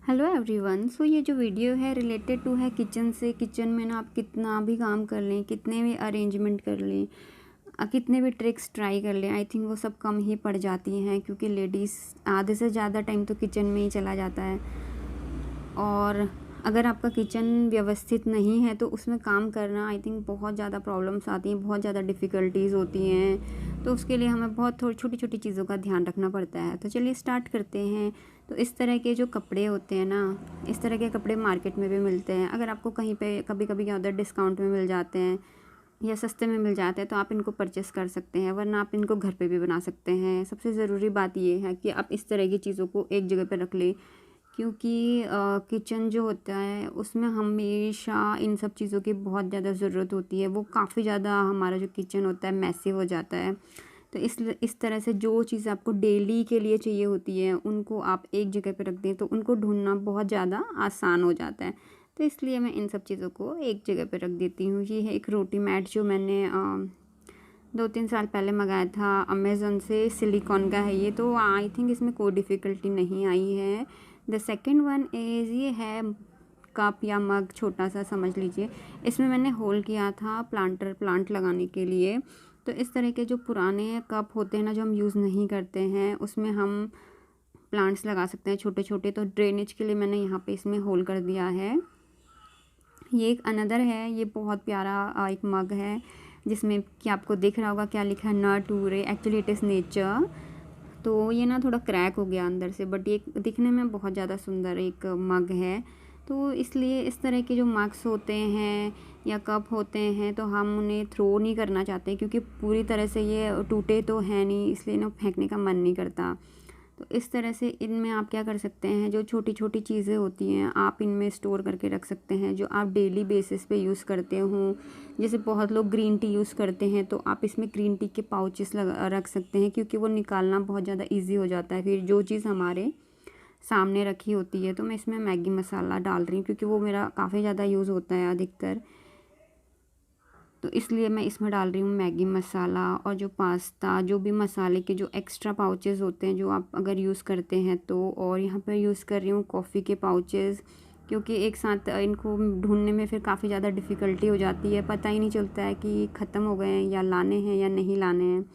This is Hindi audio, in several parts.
Hello everyone. सो ये जो वीडियो है रिलेटेड टू है किचन से। किचन में ना आप कितना भी काम कर लें, कितने भी अरेंजमेंट कर लें, कितने भी ट्रिक्स ट्राई कर लें, आई थिंक वो सब कम ही पड़ जाती हैं, क्योंकि लेडीज़ आधे से ज़्यादा टाइम तो किचन में ही चला जाता है। और अगर आपका किचन व्यवस्थित नहीं है तो उसमें काम करना आई थिंक बहुत ज़्यादा प्रॉब्लम्स आती हैं, बहुत ज़्यादा डिफ़िकल्टीज़ होती हैं। तो उसके लिए हमें बहुत थोड़ी छोटी छोटी चीज़ों का ध्यान रखना पड़ता है। तो चलिए स्टार्ट करते हैं। तो इस तरह के जो कपड़े होते हैं ना, इस तरह के कपड़े मार्केट में भी मिलते हैं। अगर आपको कहीं पे कभी कभी क्या होता है, डिस्काउंट में मिल जाते हैं या सस्ते में मिल जाते हैं, तो आप इनको परचेस कर सकते हैं, वरना आप इनको घर पे भी बना सकते हैं। सबसे ज़रूरी बात ये है कि आप इस तरह की चीज़ों को एक जगह पर रख लें, क्योंकि किचन जो होता है उसमें हमेशा इन सब चीज़ों की बहुत ज़्यादा ज़रूरत होती है। वो काफ़ी ज़्यादा हमारा जो किचन होता है मैसी हो जाता है। तो इस तरह से जो चीज़ आपको डेली के लिए चाहिए होती है उनको आप एक जगह पे रख दें तो उनको ढूंढना बहुत ज़्यादा आसान हो जाता है। तो इसलिए मैं इन सब चीज़ों को एक जगह पे रख देती हूँ। ये है एक रोटी मैट जो मैंने 2-3 साल पहले मंगाया था अमेज़न से। सिलिकॉन का है ये, तो आई थिंक इसमें कोई डिफ़िकल्टी नहीं आई है। द सेकेंड वन इज़ ये है कप या मग, छोटा सा समझ लीजिए। इसमें मैंने होल किया था प्लांट लगाने के लिए। तो इस तरह के जो पुराने कप होते हैं ना, जो हम यूज़ नहीं करते हैं, उसमें हम प्लांट्स लगा सकते हैं छोटे छोटे। तो ड्रेनेज के लिए मैंने यहाँ पे इसमें होल कर दिया है। ये एक अनदर है, ये बहुत प्यारा एक मग है, जिसमें कि आपको दिख रहा होगा क्या लिखा है, न टूरे, एक्चुअली इट इज़ नेचर। तो ये ना थोड़ा क्रैक हो गया अंदर से, बट ये दिखने में बहुत ज़्यादा सुंदर एक मग है। तो इसलिए इस तरह के जो मग्स होते हैं या कप होते हैं, तो हम उन्हें थ्रो नहीं करना चाहते, क्योंकि पूरी तरह से ये टूटे तो हैं नहीं, इसलिए ना फेंकने का मन नहीं करता। तो इस तरह से इनमें आप क्या कर सकते हैं, जो छोटी छोटी चीज़ें होती हैं आप इनमें स्टोर करके रख सकते हैं, जो आप डेली बेसिस पे यूज़ करते हो। जैसे बहुत लोग ग्रीन टी यूज़ करते हैं, तो आप इसमें ग्रीन टी के पाउचेस रख सकते हैं, क्योंकि वो निकालना बहुत ज़्यादा ईजी हो जाता है। फिर जो चीज़ हमारे सामने रखी होती है, तो मैं इसमें मैगी मसाला डाल रही हूँ, क्योंकि वो मेरा काफ़ी ज़्यादा यूज़ होता है अधिकतर। तो इसलिए मैं इसमें डाल रही हूँ मैगी मसाला। और जो पास्ता, जो भी मसाले के जो एक्स्ट्रा पाउचेज़ होते हैं जो आप अगर यूज़ करते हैं तो। और यहाँ पर यूज़ कर रही हूँ कॉफ़ी के पाउचेज़, क्योंकि एक साथ इनको ढूंढने में फिर काफ़ी ज़्यादा डिफ़िकल्टी हो जाती है, पता ही नहीं चलता है कि ख़त्म हो गए हैं या लाने हैं या नहीं लाने हैं।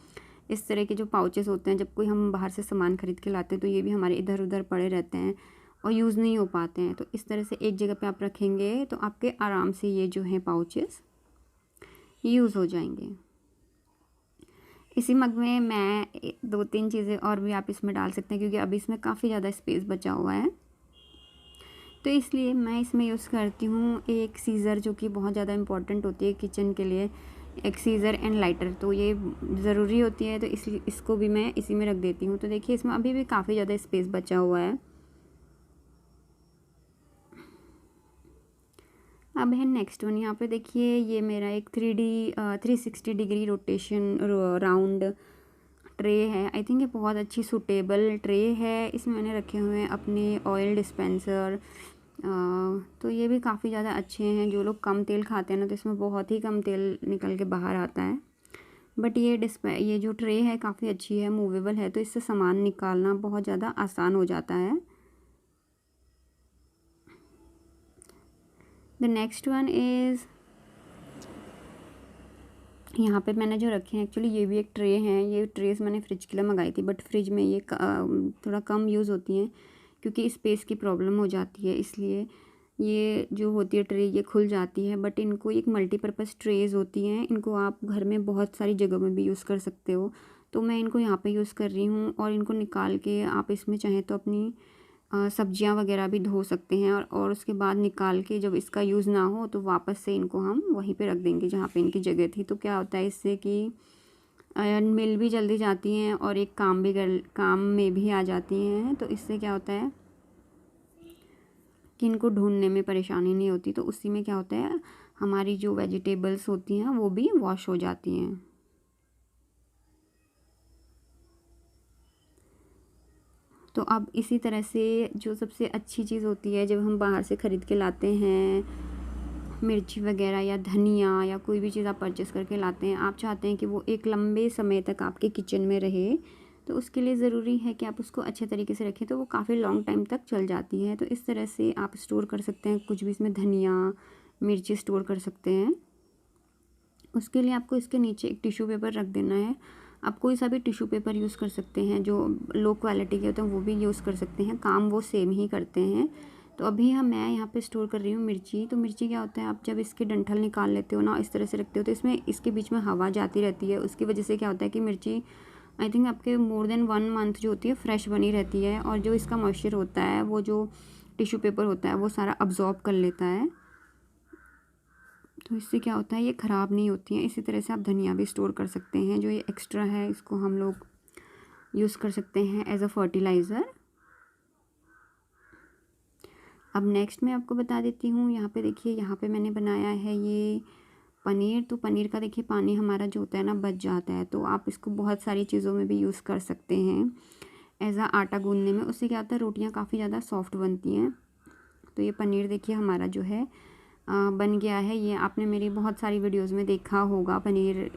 इस तरह के जो पाउचेज़ होते हैं, जब कोई हम बाहर से सामान ख़रीद के लाते हैं तो ये भी हमारे इधर उधर पड़े रहते हैं और यूज़ नहीं हो पाते हैं। तो इस तरह से एक जगह पे आप रखेंगे तो आपके आराम से ये जो हैं पाउचेज़ यूज़ हो जाएंगे। इसी मग में मैं 2-3 चीज़ें और भी आप इसमें डाल सकते हैं, क्योंकि अभी इसमें काफ़ी ज़्यादा स्पेस बचा हुआ है। तो इसलिए मैं इसमें यूज़ करती हूँ एक सीज़र, जो कि बहुत ज़्यादा इम्पॉर्टेंट होती है किचन के लिए। एक सीज़र एंड लाइटर, तो ये ज़रूरी होती है, तो इसलिए इसको भी मैं इसी में रख देती हूँ। तो देखिए इसमें अभी भी काफ़ी ज़्यादा स्पेस बचा हुआ है। अब है नेक्स्ट वन। यहाँ पे देखिए ये मेरा एक 360 डिग्री रोटेशन राउंड ट्रे है। आई थिंक ये बहुत अच्छी सूटेबल ट्रे है। इसमें मैंने रखे हुए हैं अपने ऑयल डिस्पेंसर। तो ये भी काफ़ी ज़्यादा अच्छे हैं। जो लोग कम तेल खाते हैं ना, तो इसमें बहुत ही कम तेल निकल के बाहर आता है। बट ये जो ट्रे है काफ़ी अच्छी है, मूवेबल है, तो इससे सामान निकालना बहुत ज़्यादा आसान हो जाता है। द नेक्स्ट वन इज़, यहाँ पे मैंने जो रखे हैं, एक्चुअली ये भी एक ट्रे हैं। ये ट्रेस मैंने फ्रिज के लिए मंगाई थी, बट फ्रिज में ये थोड़ा कम यूज़ होती हैं, क्योंकि स्पेस की प्रॉब्लम हो जाती है, इसलिए ये जो होती है ट्रे ये खुल जाती है। बट इनको एक मल्टीपर्पज़ ट्रेज़ होती हैं, इनको आप घर में बहुत सारी जगहों में भी यूज़ कर सकते हो। तो मैं इनको यहाँ पे यूज़ कर रही हूँ, और इनको निकाल के आप इसमें चाहें तो अपनी सब्जियां वगैरह भी धो सकते हैं। और उसके बाद निकाल के जब इसका यूज़ ना हो तो वापस से इनको हम वहीं पे रख देंगे जहाँ पे इनकी जगह थी। तो क्या होता है इससे कि मिल भी जल्दी जाती हैं और एक काम में भी आ जाती हैं। तो इससे क्या होता है कि इनको ढूंढने में परेशानी नहीं होती। तो उसी में क्या होता है, हमारी जो वेजिटेबल्स होती हैं वो भी वॉश हो जाती हैं। तो अब इसी तरह से जो सबसे अच्छी चीज़ होती है, जब हम बाहर से ख़रीद के लाते हैं मिर्ची वगैरह या धनिया या कोई भी चीज़ आप परचेस करके लाते हैं, आप चाहते हैं कि वो एक लंबे समय तक आपके किचन में रहे, तो उसके लिए ज़रूरी है कि आप उसको अच्छे तरीके से रखें, तो वो काफ़ी लॉन्ग टाइम तक चल जाती है। तो इस तरह से आप स्टोर कर सकते हैं कुछ भी, इसमें धनिया, मिर्ची स्टोर कर सकते हैं। उसके लिए आपको इसके नीचे एक टिश्यू पेपर रख देना है। आप कोई सा भी टिश्यू पेपर यूज़ कर सकते हैं, जो लो क्वालिटी के होते हैं वो भी यूज़ कर सकते हैं, काम वो सेम ही करते हैं। तो अभी मैं यहाँ पे स्टोर कर रही हूँ मिर्ची। तो मिर्ची क्या होता है, आप जब इसके डंठल निकाल लेते हो ना, इस तरह से रखते हो, तो इसमें इसके बीच में हवा जाती रहती है। उसकी वजह से क्या होता है कि मिर्ची आई थिंक आपके मोर देन 1 मंथ जो होती है फ्रेश बनी रहती है, और जो इसका मॉइस्चर होता है वो जो टिश्यू पेपर होता है वो सारा अब्जॉर्ब कर लेता है। तो इससे क्या होता है, ये ख़राब नहीं होती हैं। इसी तरह से आप धनिया भी स्टोर कर सकते हैं। जो ये एक्स्ट्रा है इसको हम लोग यूज़ कर सकते हैं एज अ फर्टिलाइज़र। अब नेक्स्ट मैं आपको बता देती हूँ, यहाँ पे देखिए, यहाँ पे मैंने बनाया है ये पनीर। तो पनीर का देखिए पानी हमारा जो होता है ना बच जाता है, तो आप इसको बहुत सारी चीज़ों में भी यूज़ कर सकते हैं एज आ आटा गूंदने में। उससे क्या होता है, रोटियाँ काफ़ी ज़्यादा सॉफ्ट बनती हैं। तो ये पनीर देखिए हमारा जो है बन गया है। ये आपने मेरी बहुत सारी वीडियोस में देखा होगा पनीर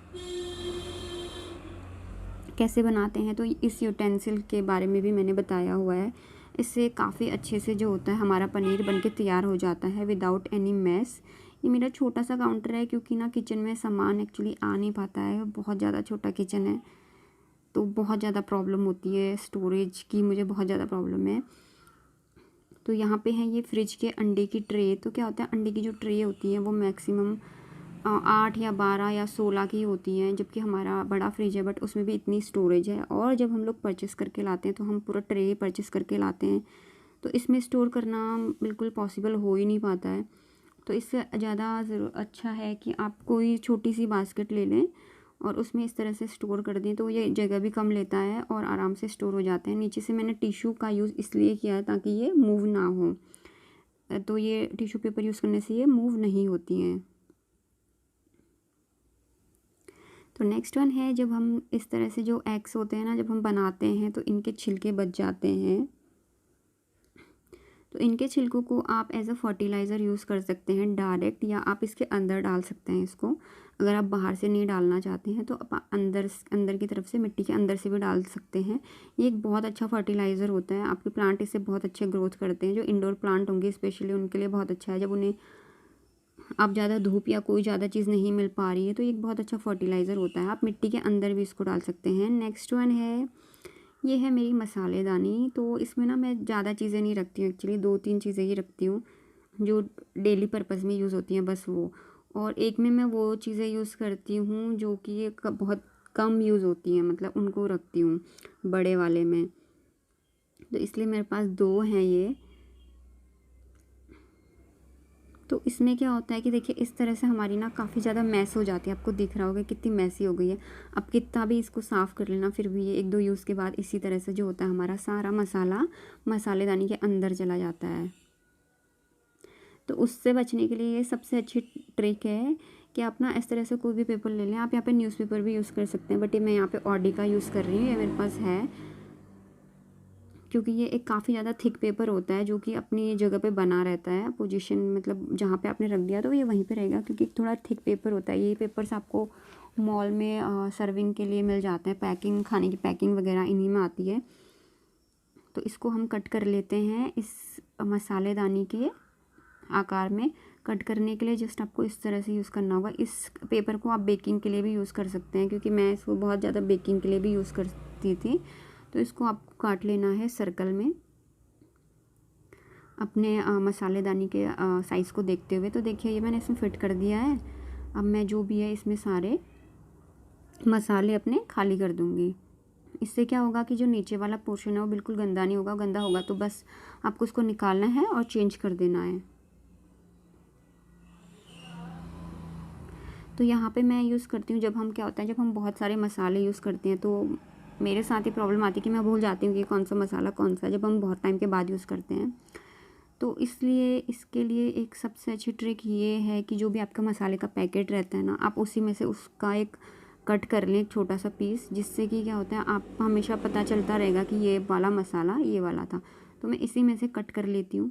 कैसे बनाते हैं, तो इस यूटेंसिल के बारे में भी मैंने बताया हुआ है। इससे काफ़ी अच्छे से जो होता है हमारा पनीर बनके तैयार हो जाता है विदाउट एनी मैस। ये मेरा छोटा सा काउंटर है, क्योंकि ना किचन में सामान एक्चुअली आ नहीं पाता है, बहुत ज़्यादा छोटा किचन है, तो बहुत ज़्यादा प्रॉब्लम होती है स्टोरेज की, मुझे बहुत ज़्यादा प्रॉब्लम है। तो यहाँ पे है ये फ्रिज के अंडे की ट्रे। तो क्या होता है, अंडे की जो ट्रे होती है वो मैक्सिमम 8 या 12 या 16 की होती हैं, जबकि हमारा बड़ा फ्रिज है बट उसमें भी इतनी स्टोरेज है। और जब हम लोग परचेस करके लाते हैं तो हम पूरा ट्रे परचेस करके लाते हैं, तो इसमें स्टोर करना बिल्कुल पॉसिबल हो ही नहीं पाता है। तो इससे ज़्यादा अच्छा है कि आप कोई छोटी सी बास्केट ले लें और उसमें इस तरह से स्टोर कर दें, तो ये जगह भी कम लेता है और आराम से स्टोर हो जाते हैं। नीचे से मैंने टिश्यू का यूज़ इसलिए किया है ताकि ये मूव ना हो, तो ये टिश्यू पेपर यूज़ करने से ये मूव नहीं होती हैं। तो नेक्स्ट वन है, जब हम इस तरह से जो एग्स होते हैं ना, जब हम बनाते हैं तो इनके छिलके बच जाते हैं। तो इनके छिलकों को आप एज अ फर्टिलाइज़र यूज़ कर सकते हैं डायरेक्ट, या आप इसके अंदर डाल सकते हैं इसको। अगर आप बाहर से नहीं डालना चाहते हैं तो आप अंदर की तरफ से, मिट्टी के अंदर से भी डाल सकते हैं। ये एक बहुत अच्छा फर्टिलाइज़र होता है, आपके प्लांट इससे बहुत अच्छे ग्रोथ करते हैं। जो इंडोर प्लांट होंगे स्पेशली उनके लिए बहुत अच्छा है, जब उन्हें आप ज़्यादा धूप या कोई ज़्यादा चीज़ नहीं मिल पा रही है, तो ये एक बहुत अच्छा फर्टिलाइज़र होता है। आप मिट्टी के अंदर भी इसको डाल सकते हैं। नेक्स्ट वन है, ये है मेरी मसालेदानी। तो इसमें ना मैं ज़्यादा चीज़ें नहीं रखती हूँ, एक्चुअली 2-3 चीज़ें ही रखती हूँ जो डेली पर्पज़ में यूज़ होती हैं, बस वो। और एक में मैं वो चीज़ें यूज़ करती हूँ जो कि ये बहुत कम यूज़ होती हैं, मतलब उनको रखती हूँ बड़े वाले में। तो इसलिए मेरे पास 2 हैं ये। तो इसमें क्या होता है कि देखिए इस तरह से हमारी ना काफ़ी ज़्यादा मैस हो जाती है, आपको दिख रहा होगा कितनी मैसी हो गई है। अब कितना भी इसको साफ़ कर लेना, फिर भी ये 1-2 यूज़ के बाद इसी तरह से जो होता है हमारा सारा मसाला मसालेदानी के अंदर चला जाता है। तो उससे बचने के लिए ये सबसे अच्छी ट्रिक है कि आप ना इस तरह से कोई भी पेपर ले लें। आप यहाँ पे न्यूज़पेपर भी यूज़ कर सकते हैं, बट ये मैं यहाँ पे ऑडी का यूज़ कर रही हूँ, ये मेरे पास है, क्योंकि ये एक काफ़ी ज़्यादा थिक पेपर होता है जो कि अपनी जगह पे बना रहता है, पोजीशन मतलब जहाँ पे आपने रख दिया तो ये वहीं पे रहेगा, क्योंकि थोड़ा थिक पेपर होता है। ये पेपर्स आपको मॉल में सर्विंग के लिए मिल जाते हैं, पैकिंग, खाने की पैकिंग वगैरह इन्हीं में आती है। तो इसको हम कट कर लेते हैं इस मसालेदानी के आकार में। कट करने के लिए जस्ट आपको इस तरह से यूज़ करना होगा। इस पेपर को आप बेकिंग के लिए भी यूज़ कर सकते हैं, क्योंकि मैं इसको बहुत ज़्यादा बेकिंग के लिए भी यूज़ करती थी। तो इसको आपको काट लेना है सर्कल में अपने मसालेदानी के साइज़ को देखते हुए। तो देखिए ये मैंने इसमें फ़िट कर दिया है। अब मैं जो भी है इसमें सारे मसाले अपने खाली कर दूँगी। इससे क्या होगा कि जो नीचे वाला पोर्शन है वो बिल्कुल गंदा नहीं होगा। गंदा होगा तो बस आपको उसको निकालना है और चेंज कर देना है। तो यहाँ पे मैं यूज़ करती हूँ, जब हम क्या होता है, जब हम बहुत सारे मसाले यूज़ करते हैं तो मेरे साथ ही प्रॉब्लम आती है कि मैं भूल जाती हूँ कि कौन सा मसाला कौन सा है, जब हम बहुत टाइम के बाद यूज़ करते हैं। तो इसलिए इसके लिए एक सबसे अच्छी ट्रिक ये है कि जो भी आपका मसाले का पैकेट रहता है ना, आप उसी में से उसका एक कट कर लें, एक छोटा सा पीस, जिससे कि क्या होता है आप हमेशा पता चलता रहेगा कि ये वाला मसाला ये वाला था। तो मैं इसी में से कट कर लेती हूँ,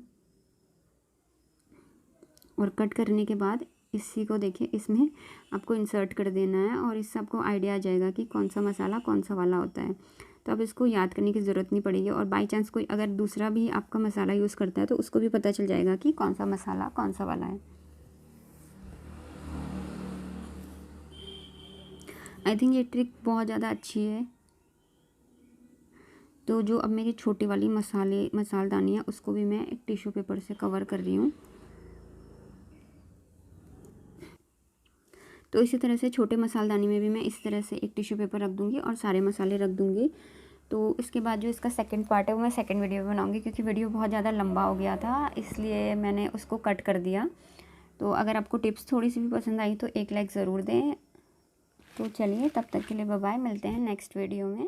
और कट करने के बाद इसी को देखिए इसमें आपको इंसर्ट कर देना है, और इससे आपको आइडिया आ जाएगा कि कौन सा मसाला कौन सा वाला होता है। तो अब इसको याद करने की ज़रूरत नहीं पड़ेगी। और बाई चांस कोई अगर दूसरा भी आपका मसाला यूज़ करता है तो उसको भी पता चल जाएगा कि कौन सा मसाला कौन सा वाला है। आई थिंक ये ट्रिक बहुत ज़्यादा अच्छी है। तो जो अब मेरी छोटी वाली मसालदानी है उसको भी मैं एक टिश्यू पेपर से कवर कर रही हूँ। तो इसी तरह से छोटे मसालदानी में भी मैं इस तरह से एक टिश्यू पेपर रख दूँगी और सारे मसाले रख दूँगी। तो इसके बाद जो इसका सेकंड पार्ट है वो मैं सेकंड वीडियो में बनाऊँगी, क्योंकि वीडियो बहुत ज़्यादा लंबा हो गया था, इसलिए मैंने उसको कट कर दिया। तो अगर आपको टिप्स थोड़ी सी भी पसंद आई तो एक लाइक ज़रूर दें। तो चलिए, तब तक के लिए बाय बाय, मिलते हैं नेक्स्ट वीडियो में।